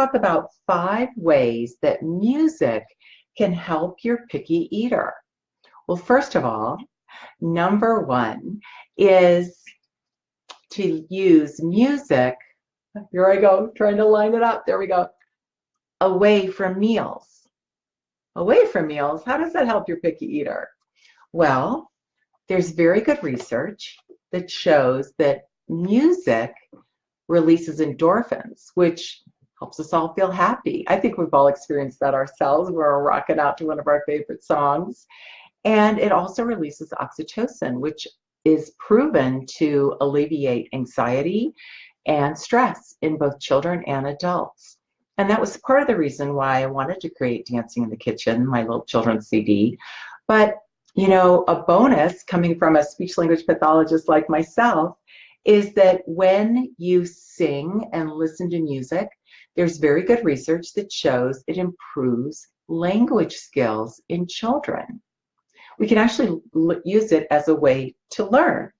talk about 5 ways that music can help your picky eater. Well, first of all, number 1 is to use music. Here I go, trying to line it up. There we go. Away from meals. Away from meals, how does that help your picky eater? Well, there's very good research that shows that music releases endorphins, which helps us all feel happy. I think we've all experienced that ourselves when we're rocking out to one of our favorite songs. And it also releases oxytocin, which is proven to alleviate anxiety and stress in both children and adults. And that was part of the reason why I wanted to create Dancing in the Kitchen, my little children's CD. But, you know, a bonus coming from a speech language pathologist like myself is that when you sing and listen to music, there's very good research that shows it improves language skills in children. We can actually use it as a way to learn.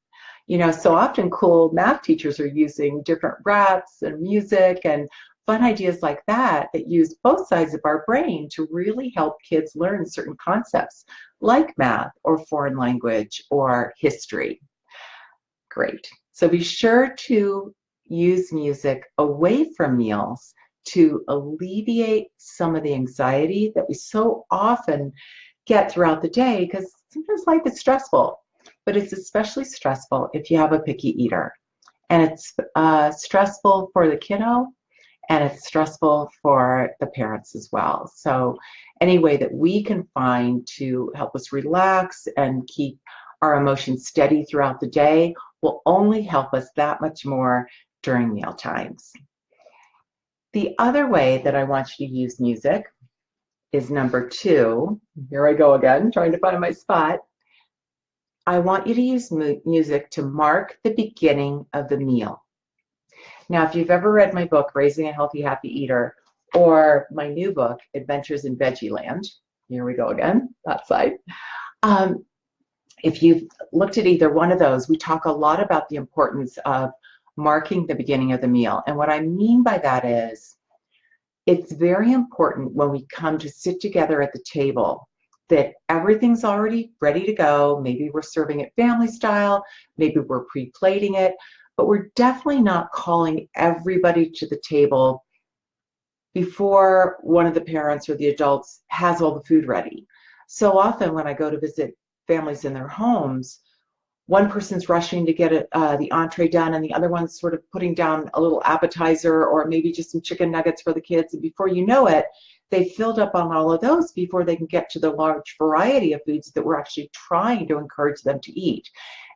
You know, so often cool math teachers are using different raps and music and fun ideas like that that use both sides of our brain to really help kids learn certain concepts like math or foreign language or history. Great. So be sure to use music away from meals to alleviate some of the anxiety that we so often get throughout the day, because sometimes life is stressful, but it's especially stressful if you have a picky eater. And it's stressful for the kiddo, and it's stressful for the parents as well. So any way that we can find to help us relax and keep our emotions steady throughout the day will only help us that much more during meal times. The other way that I want you to use music is number 2. Here I go again, trying to find my spot. I want you to use music to mark the beginning of the meal. Now, if you've ever read my book, Raising a Healthy, Happy Eater, or my new book, Adventures in Veggieland, here we go again, that side. If you've looked at either one of those, we talk a lot about the importance of marking the beginning of the meal. And what I mean by that is, it's very important when we come to sit together at the table that everything's already ready to go. Maybe we're serving it family style, maybe we're pre-plating it, but we're definitely not calling everybody to the table before one of the parents or the adults has all the food ready. So often when I go to visit families in their homes, one person's rushing to get the entree done, and the other one's sort of putting down a little appetizer or maybe just some chicken nuggets for the kids. And before you know it, they've filled up on all of those before they can get to the large variety of foods that we're actually trying to encourage them to eat.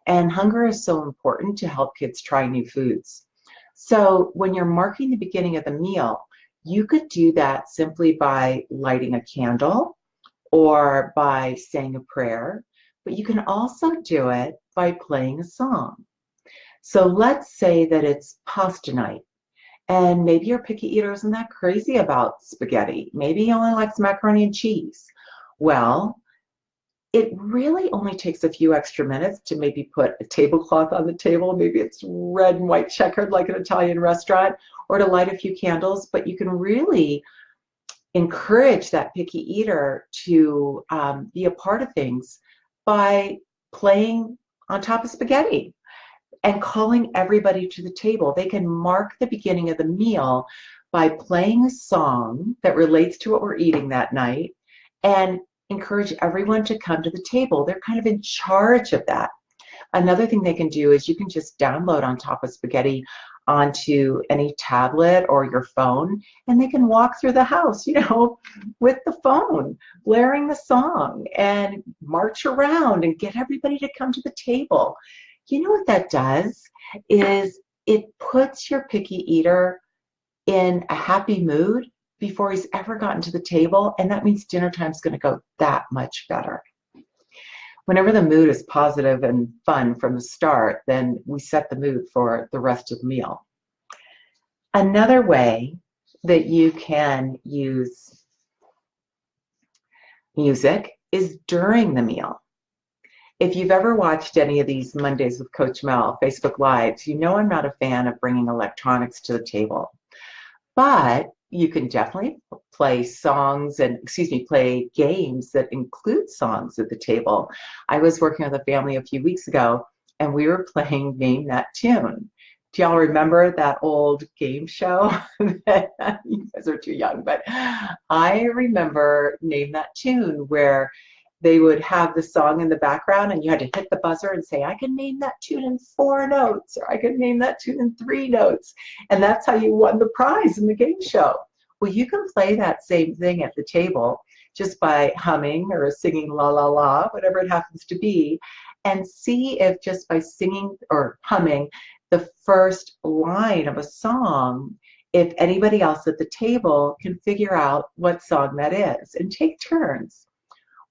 And hunger is so important to help kids try new foods. So when you're marking the beginning of the meal, you could do that simply by lighting a candle or by saying a prayer, but you can also do it by playing a song. So let's say that it's pasta night, and maybe your picky eater isn't that crazy about spaghetti. Maybe he only likes macaroni and cheese. Well, it really only takes a few extra minutes to maybe put a tablecloth on the table. Maybe it's red and white checkered like an Italian restaurant, or to light a few candles, but you can really encourage that picky eater to be a part of things by playing on top of spaghetti and calling everybody to the table. They can mark the beginning of the meal by playing a song that relates to what we're eating that night and encourage everyone to come to the table. They're kind of in charge of that. Another thing they can do is you can just download On Top of Spaghetti onto any tablet or your phone, and they can walk through the house, you know, with the phone, blaring the song, and march around and get everybody to come to the table. You know what that does is it puts your picky eater in a happy mood before he's ever gotten to the table, and that means dinner time's going to go that much better. Whenever the mood is positive and fun from the start, then we set the mood for the rest of the meal. Another way that you can use music is during the meal. If you've ever watched any of these Mondays with Coach Mel Facebook Lives, you know I'm not a fan of bringing electronics to the table. But you can definitely play songs and, excuse me, play games that include songs at the table. I was working with a family a few weeks ago, and we were playing Name That Tune. Do y'all remember that old game show? You guys are too young, but I remember Name That Tune, where they would have the song in the background and you had to hit the buzzer and say, I can name that tune in 4 notes, or I can name that tune in 3 notes. And that's how you won the prize in the game show. Well, you can play that same thing at the table just by humming or singing la la la, whatever it happens to be, and see if just by singing or humming the first line of a song, if anybody else at the table can figure out what song that is, and take turns.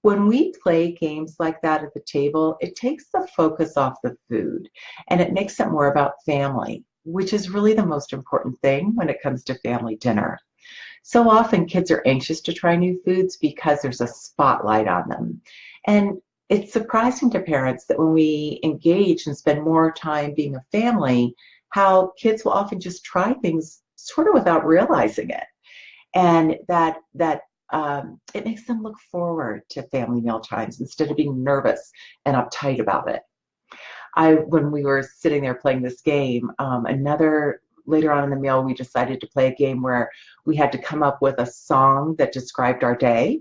When we play games like that at the table, it takes the focus off the food and it makes it more about family, which is really the most important thing when it comes to family dinner. So often kids are anxious to try new foods because there's a spotlight on them. And it's surprising to parents that when we engage and spend more time being a family, how kids will often just try things sort of without realizing it. And that it makes them look forward to family meal times instead of being nervous and uptight about it. When we were sitting there playing this game, later on in the meal, we decided to play a game where we had to come up with a song that described our day.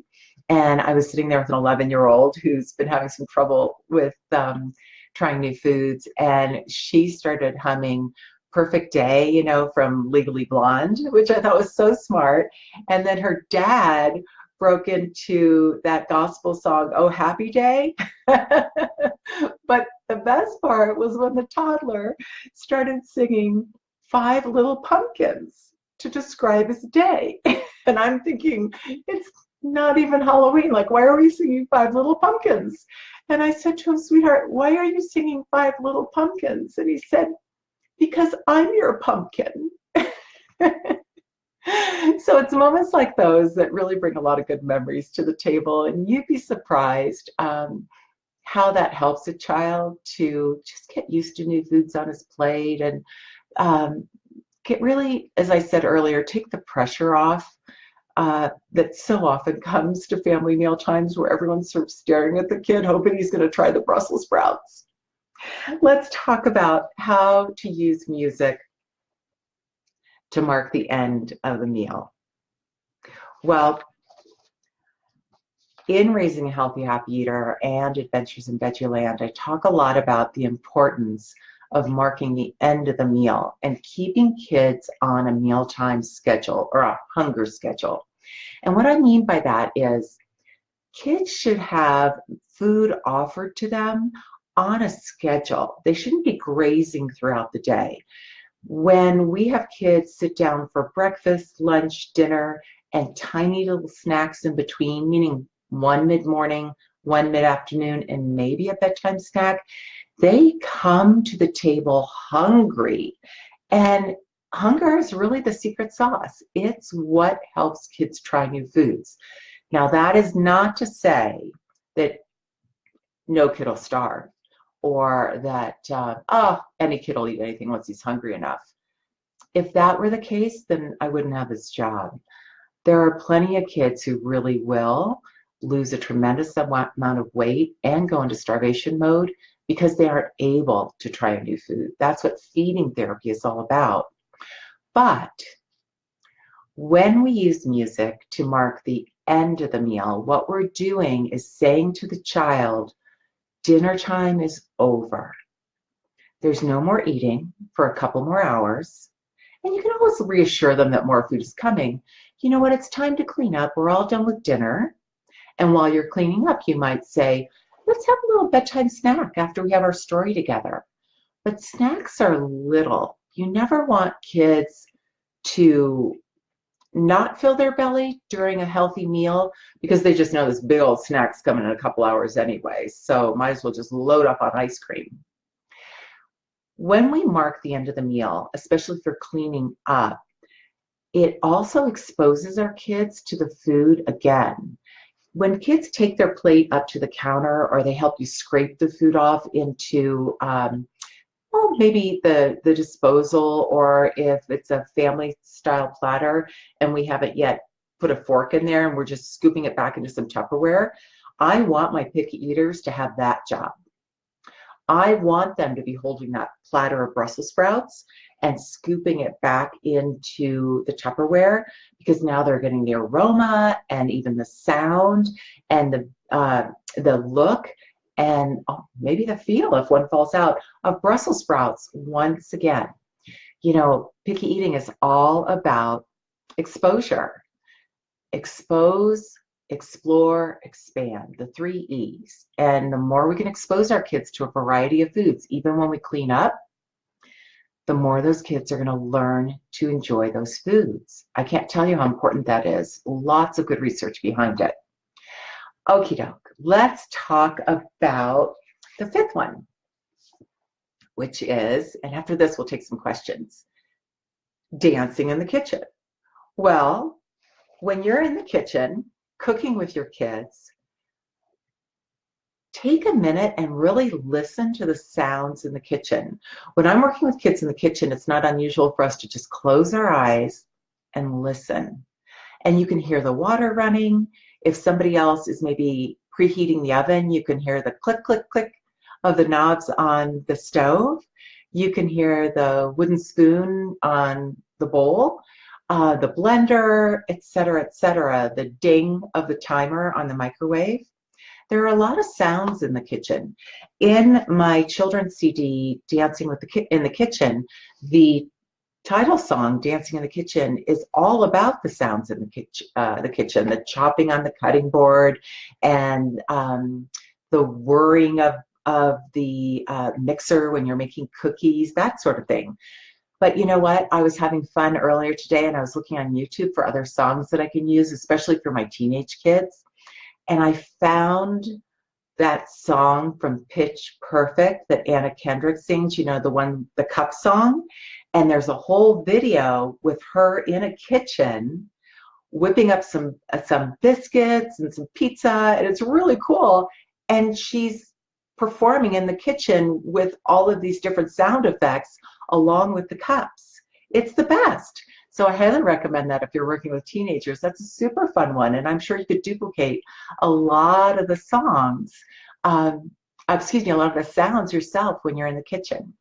And I was sitting there with an 11-year-old who's been having some trouble with trying new foods, and she started humming Perfect Day, from Legally Blonde, which I thought was so smart. And then her dad broke into that gospel song, Oh Happy Day. But the best part was when the toddler started singing Five Little Pumpkins to describe his day. And I'm thinking, it's not even Halloween. Like, why are we singing Five Little Pumpkins? And I said to him, sweetheart, why are you singing Five Little Pumpkins? And he said, because I'm your pumpkin. So it's moments like those that really bring a lot of good memories to the table, and you'd be surprised how that helps a child to just get used to new foods on his plate and get really, as I said earlier, take the pressure off that so often comes to family meal times where everyone's sort of staring at the kid hoping he's going to try the Brussels sprouts. Let's talk about how to use music to mark the end of the meal. Well, in Raising a Healthy Happy Eater and Adventures in Veggieland, I talk a lot about the importance of marking the end of the meal and keeping kids on a mealtime schedule or a hunger schedule. And what I mean by that is kids should have food offered to them on a schedule. They shouldn't be grazing throughout the day. When we have kids sit down for breakfast, lunch, dinner, and tiny little snacks in between, meaning one mid-morning, one mid-afternoon, and maybe a bedtime snack, they come to the table hungry. And hunger is really the secret sauce. It's what helps kids try new foods. Now, that is not to say that no kid will starve, or that, any kid will eat anything once he's hungry enough. If that were the case, then I wouldn't have this job. There are plenty of kids who really will lose a tremendous amount of weight and go into starvation mode because they aren't able to try a new food. That's what feeding therapy is all about. But when we use music to mark the end of the meal, what we're doing is saying to the child, dinner time is over. There's no more eating for a couple more hours. And you can always reassure them that more food is coming. You know what? It's time to clean up. We're all done with dinner. And while you're cleaning up, you might say, let's have a little bedtime snack after we have our story together. But snacks are little. You never want kids to not fill their belly during a healthy meal because they just know this big old snack's coming in a couple hours anyway. So might as well just load up on ice cream. When we mark the end of the meal, especially for cleaning up, it also exposes our kids to the food again. When kids take their plate up to the counter or they help you scrape the food off into oh, maybe the disposal, or if it's a family style platter and we haven't yet put a fork in there and we're just scooping it back into some Tupperware, I want my picky eaters to have that job. I want them to be holding that platter of Brussels sprouts and scooping it back into the Tupperware, because now they're getting the aroma and even the sound and the look and maybe the feel, if one falls out, of Brussels sprouts once again. You know, picky eating is all about exposure. Expose, explore, expand, the 3 E's. And the more we can expose our kids to a variety of foods, even when we clean up, the more those kids are going to learn to enjoy those foods. I can't tell you how important that is. Lots of good research behind it. Okie doke. Let's talk about the 5th one, which is, and after this we'll take some questions, dancing in the kitchen. Well, when you're in the kitchen cooking with your kids, take a minute and really listen to the sounds in the kitchen. When I'm working with kids in the kitchen, it's not unusual for us to just close our eyes and listen. And you can hear the water running. If somebody else is maybe preheating the oven, you can hear the click, click, click of the knobs on the stove. You can hear the wooden spoon on the bowl, the blender, etc., the ding of the timer on the microwave. There are a lot of sounds in the kitchen. In my children's CD, Dancing in the Kitchen, the title song, Dancing in the Kitchen, is all about the sounds in the kitchen, the chopping on the cutting board, and the whirring of the mixer when you're making cookies, that sort of thing. But you know what? I was having fun earlier today, and I was looking on YouTube for other songs that I can use, especially for my teenage kids. And I found that song from Pitch Perfect that Anna Kendrick sings, you know, the cup song. And there's a whole video with her in a kitchen whipping up some biscuits and some pizza, and it's really cool. And she's performing in the kitchen with all of these different sound effects along with the cups. It's the best. So I highly recommend that if you're working with teenagers. That's a super fun one, and I'm sure you could duplicate a lot of the songs, a lot of the sounds yourself when you're in the kitchen.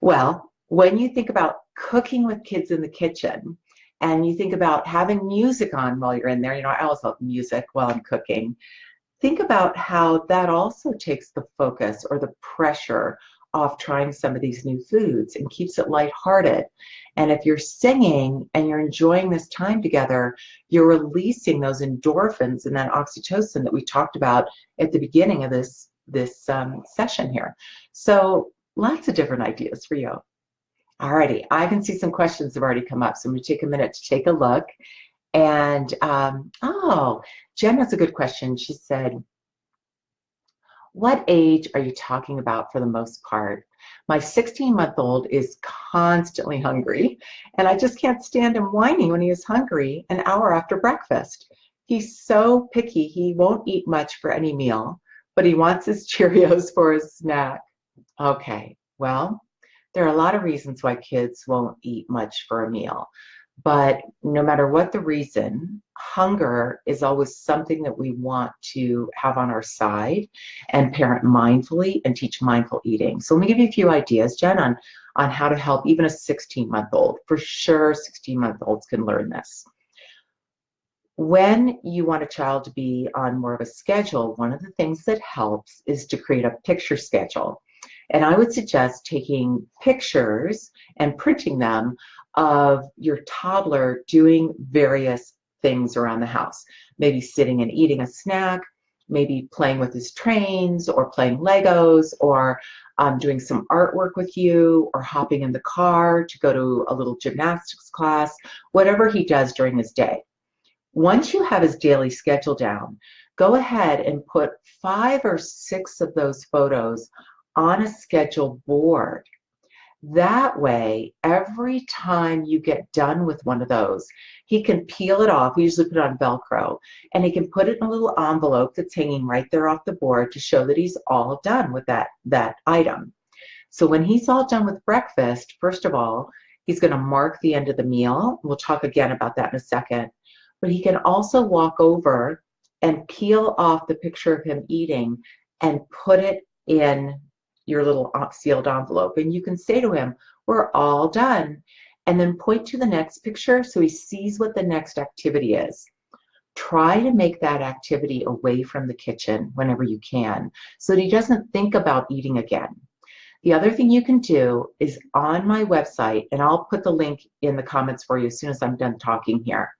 Well, when you think about cooking with kids in the kitchen, and you think about having music on while you're in there, you know, I always love music while I'm cooking. Think about how that also takes the focus or the pressure off trying some of these new foods and keeps it lighthearted. And if you're singing and you're enjoying this time together, you're releasing those endorphins and that oxytocin that we talked about at the beginning of this session here. So lots of different ideas for you. Alrighty, I can see some questions have already come up, so I'm going to take a minute to take a look. And Jen has a good question. She said, what age are you talking about for the most part? My 16-month-old is constantly hungry, and I just can't stand him whining when he is hungry an hour after breakfast. He's so picky, he won't eat much for any meal, but he wants his Cheerios for his snack. Okay, well, there are a lot of reasons why kids won't eat much for a meal. But no matter what the reason, hunger is always something that we want to have on our side and parent mindfully and teach mindful eating. So let me give you a few ideas, Jen, on how to help even a 16-month-old. For sure, 16-month-olds can learn this. When you want a child to be on more of a schedule, one of the things that helps is to create a picture schedule. And I would suggest taking pictures and printing them of your toddler doing various things around the house. Maybe sitting and eating a snack, maybe playing with his trains or playing Legos, or doing some artwork with you, or hopping in the car to go to a little gymnastics class, whatever he does during his day. Once you have his daily schedule down, go ahead and put 5 or 6 of those photos on a schedule board. That way, every time you get done with one of those, he can peel it off. We usually put it on Velcro, and he can put it in a little envelope that's hanging right there off the board to show that he's all done with that item. So when he's all done with breakfast, first of all, he's going to mark the end of the meal. We'll talk again about that in a second. But he can also walk over and peel off the picture of him eating and put it in your little sealed envelope. And you can say to him, we're all done. And then point to the next picture so he sees what the next activity is. Try to make that activity away from the kitchen whenever you can so that he doesn't think about eating again. The other thing you can do is on my website, and I'll put the link in the comments for you as soon as I'm done talking here.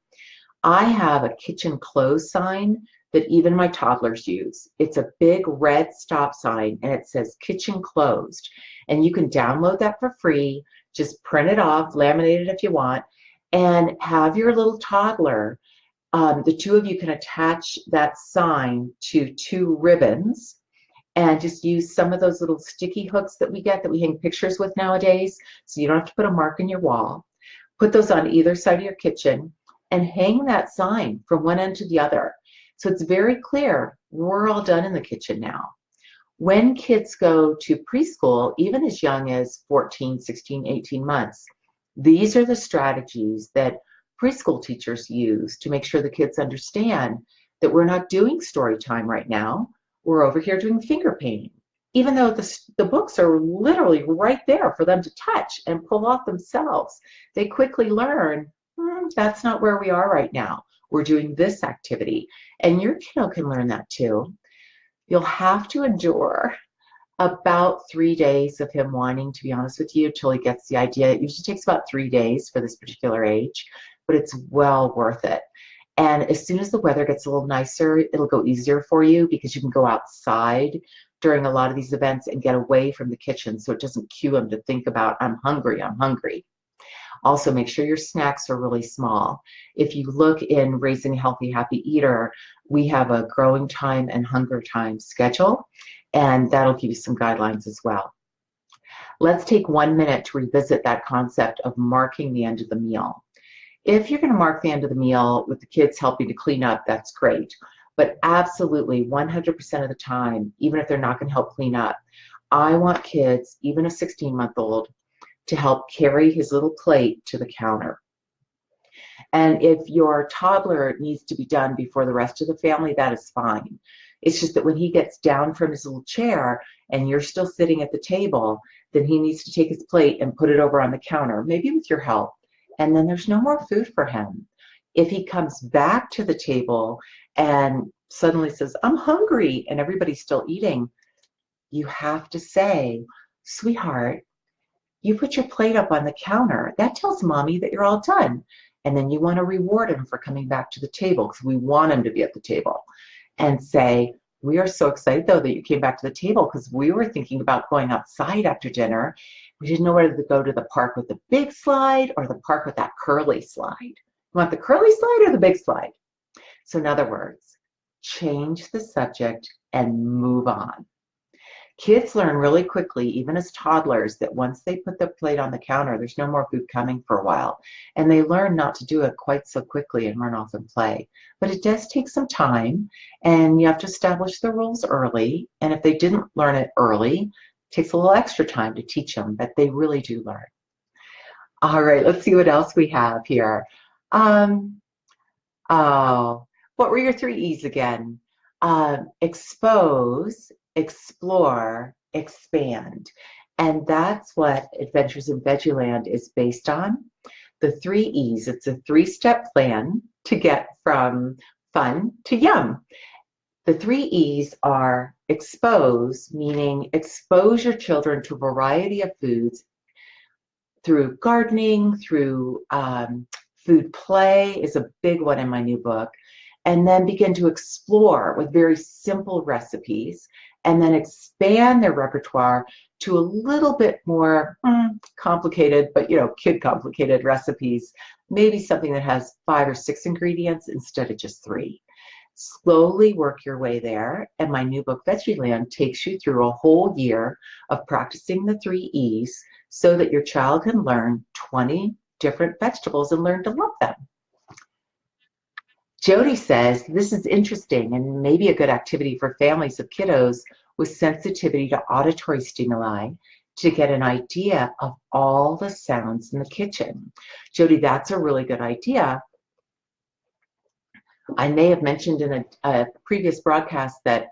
I have a kitchen close sign that even my toddlers use. It's a big red stop sign and it says kitchen closed. And you can download that for free. Just print it off, laminate it if you want, and have your little toddler. The two of you can attach that sign to 2 ribbons and just use some of those little sticky hooks that we get that we hang pictures with nowadays, so you don't have to put a mark in your wall. Put those on either side of your kitchen and hang that sign from one end to the other. So it's very clear we're all done in the kitchen now. When kids go to preschool, even as young as 14, 16, 18 months, these are the strategies that preschool teachers use to make sure the kids understand that we're not doing story time right now. We're over here doing finger painting, even though the books are literally right there for them to touch and pull off themselves. They quickly learn, that's not where we are right now. We're doing this activity. And your kiddo can learn that too. You'll have to endure about 3 days of him wanting, to be honest with you, until he gets the idea. It usually takes about 3 days for this particular age, but it's well worth it. And as soon as the weather gets a little nicer, it'll go easier for you because you can go outside during a lot of these events and get away from the kitchen so it doesn't cue him to think about, I'm hungry, I'm hungry. Also, make sure your snacks are really small. If you look in Raising a Healthy, Happy Eater, we have a growing time and hunger time schedule, and that'll give you some guidelines as well. Let's take 1 minute to revisit that concept of marking the end of the meal. If you're going to mark the end of the meal with the kids helping to clean up, that's great. But absolutely, 100% of the time, even if they're not going to help clean up, I want kids, even a 16-month-old, to help carry his little plate to the counter. And if your toddler needs to be done before the rest of the family, that is fine. It's just that when he gets down from his little chair and you're still sitting at the table, then he needs to take his plate and put it over on the counter, maybe with your help. And then there's no more food for him. If he comes back to the table and suddenly says, I'm hungry, and everybody's still eating, you have to say, sweetheart, you put your plate up on the counter. That tells mommy that you're all done. And then you want to reward him for coming back to the table because we want him to be at the table. And say, we are so excited, though, that you came back to the table because we were thinking about going outside after dinner. We didn't know whether to go to the park with the big slide or the park with that curly slide. You want the curly slide or the big slide? So in other words, change the subject and move on. Kids learn really quickly, even as toddlers, that once they put the plate on the counter, there's no more food coming for a while. And they learn not to do it quite so quickly and run off and play. But it does take some time, and you have to establish the rules early. And if they didn't learn it early, it takes a little extra time to teach them, but they really do learn. All right, let's see what else we have here. What were your 3 E's again? Expose, explore, expand. And that's what Adventures in Veggieland is based on. The 3 E's, it's a 3-step plan to get from fun to yum. The 3 E's are expose, meaning expose your children to a variety of foods through gardening, through food play is a big one in my new book. And then begin to explore with very simple recipes, and then expand their repertoire to a little bit more complicated, but kid complicated recipes, maybe something that has 5 or 6 ingredients instead of just 3. Slowly work your way there, and my new book, Veggieland, takes you through a whole year of practicing the 3 E's so that your child can learn 20 different vegetables and learn to love them. Jody says, this is interesting and maybe a good activity for families of kiddos with sensitivity to auditory stimuli. to get an idea of all the sounds in the kitchen. Jody, that's a really good idea. I may have mentioned in a previous broadcast that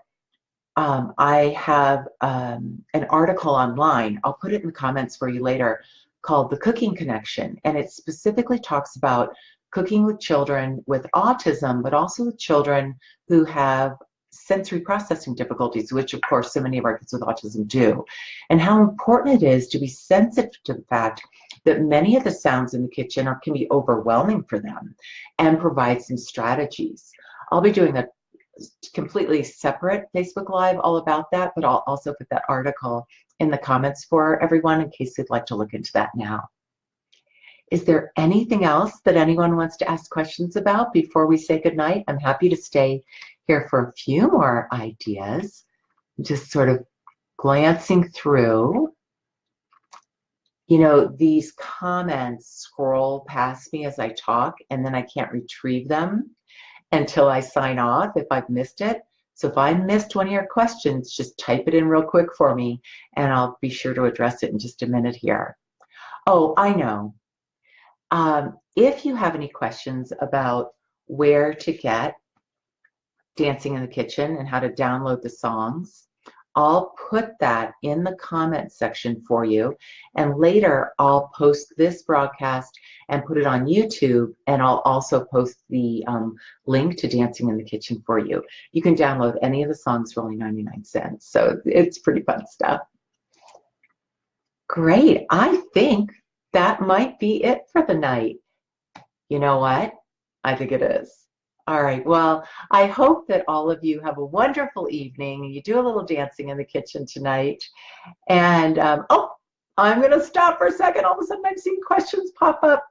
I have an article online. I'll put it in the comments for you later, called The Cooking Connection. And it specifically talks about cooking with children with autism, but also with children who have sensory processing difficulties, which of course so many of our kids with autism do, and how important it is to be sensitive to the fact that many of the sounds in the kitchen can be overwhelming for them, and provide some strategies. I'll be doing a completely separate Facebook Live all about that, but I'll also put that article in the comments for everyone in case they'd like to look into that now. Is there anything else that anyone wants to ask questions about before we say goodnight? I'm happy to stay here for a few more ideas. Just sort of glancing through. You know, these comments scroll past me as I talk, and then I can't retrieve them until I sign off if I've missed it. So if I missed one of your questions, just type it in real quick for me, and I'll be sure to address it in just a minute here. Oh, I know. If you have any questions about where to get Dancing in the Kitchen and how to download the songs, I'll put that in the comment section for you, and later I'll post this broadcast and put it on YouTube, and I'll also post the link to Dancing in the Kitchen for you. You can download any of the songs for only 99 cents, so it's pretty fun stuff. Great, I think that might be it for the night. You know what? I think it is. All right, well, I hope that all of you have a wonderful evening. You do a little dancing in the kitchen tonight. And, oh, I'm going to stop for a second. All of a sudden, I'm seeing questions pop up.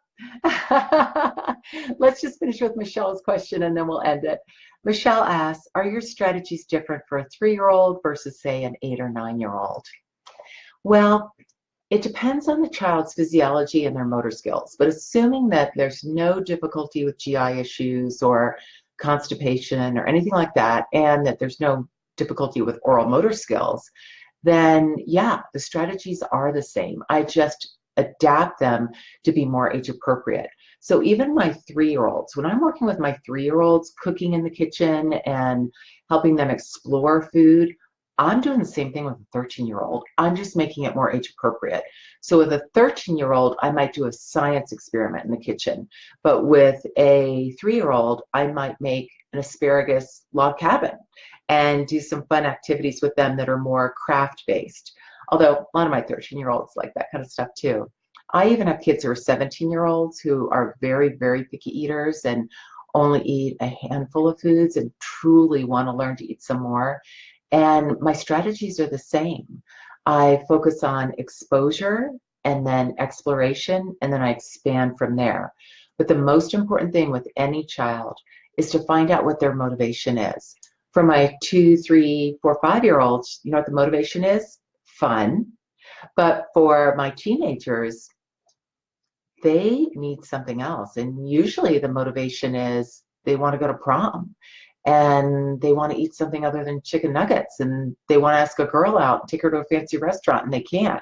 Let's just finish with Michelle's question, and then we'll end it. Michelle asks, are your strategies different for a 3-year-old versus, say, an 8 or 9-year-old? Well, it depends on the child's physiology and their motor skills, but assuming that there's no difficulty with GI issues or constipation or anything like that, and that there's no difficulty with oral motor skills, then yeah, the strategies are the same. I just adapt them to be more age appropriate. So even my 3-year-olds, when I'm working with my 3-year-olds cooking in the kitchen and helping them explore food, I'm doing the same thing with a 13-year-old. I'm just making it more age appropriate. So with a 13-year-old, I might do a science experiment in the kitchen. But with a 3-year-old, I might make an asparagus log cabin and do some fun activities with them that are more craft-based. Although a lot of my 13-year-olds like that kind of stuff too. I even have kids who are 17-year-olds who are very, very picky eaters and only eat a handful of foods and truly want to learn to eat some more. And my strategies are the same. I focus on exposure and then exploration, and then I expand from there. But the most important thing with any child is to find out what their motivation is. For my 2, 3, 4, 5-year-olds, you know what the motivation is? Fun. But for my teenagers, they need something else. And usually the motivation is they want to go to prom, and they want to eat something other than chicken nuggets, and they want to ask a girl out and take her to a fancy restaurant, and they can't.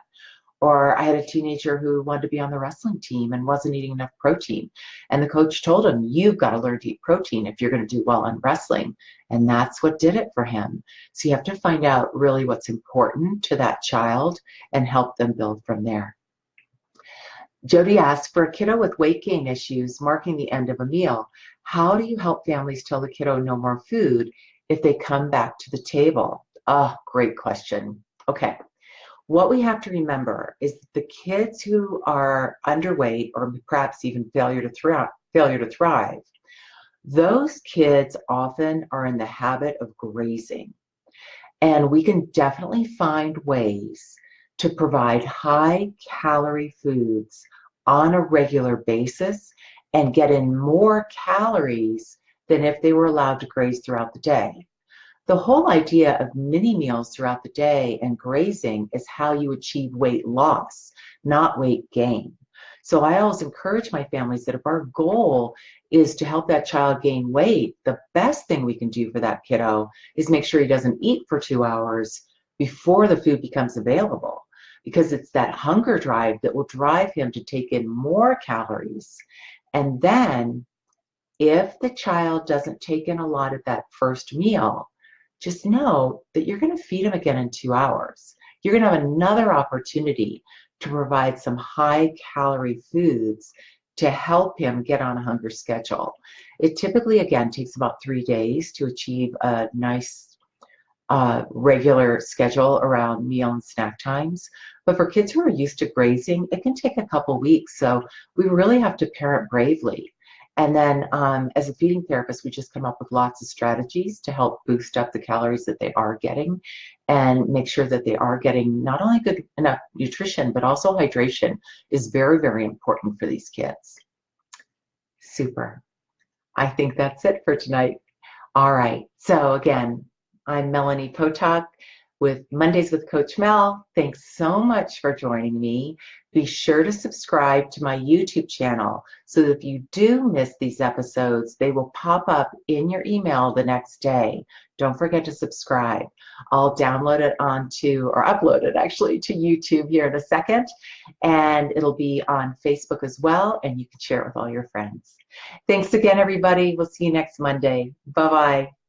Or I had a teenager who wanted to be on the wrestling team and wasn't eating enough protein. And the coach told him, you've got to learn to eat protein if you're going to do well in wrestling. And that's what did it for him. So you have to find out really what's important to that child and help them build from there. Jody asks, for a kiddo with weight gain issues marking the end of a meal, how do you help families tell the kiddo no more food if they come back to the table? Oh, great question. Okay. What we have to remember is the kids who are underweight or perhaps even failure to thrive, those kids often are in the habit of grazing. And we can definitely find ways to provide high-calorie foods on a regular basis and get in more calories than if they were allowed to graze throughout the day. The whole idea of mini meals throughout the day and grazing is how you achieve weight loss, not weight gain. So I always encourage my families that if our goal is to help that child gain weight, the best thing we can do for that kiddo is make sure he doesn't eat for 2 hours before the food becomes available. because it's that hunger drive that will drive him to take in more calories. And then if the child doesn't take in a lot at that first meal, just know that you're going to feed him again in 2 hours. You're going to have another opportunity to provide some high calorie foods to help him get on a hunger schedule. It typically, again, takes about 3 days to achieve a nice regular schedule around meal and snack times. But for kids who are used to grazing, it can take a couple weeks. So we really have to parent bravely. And then as a feeding therapist, we just come up with lots of strategies to help boost up the calories that they are getting and make sure that they are getting not only good enough nutrition, but also hydration is very, very important for these kids. Super. I think that's it for tonight. All right. So again, I'm Melanie Potock with Mondays with Coach Mel. Thanks so much for joining me. Be sure to subscribe to my YouTube channel so that if you do miss these episodes, they will pop up in your email the next day. Don't forget to subscribe. I'll download it onto, or upload it actually, to YouTube here in a second, and it'll be on Facebook as well, and you can share it with all your friends. Thanks again, everybody. We'll see you next Monday. Bye-bye.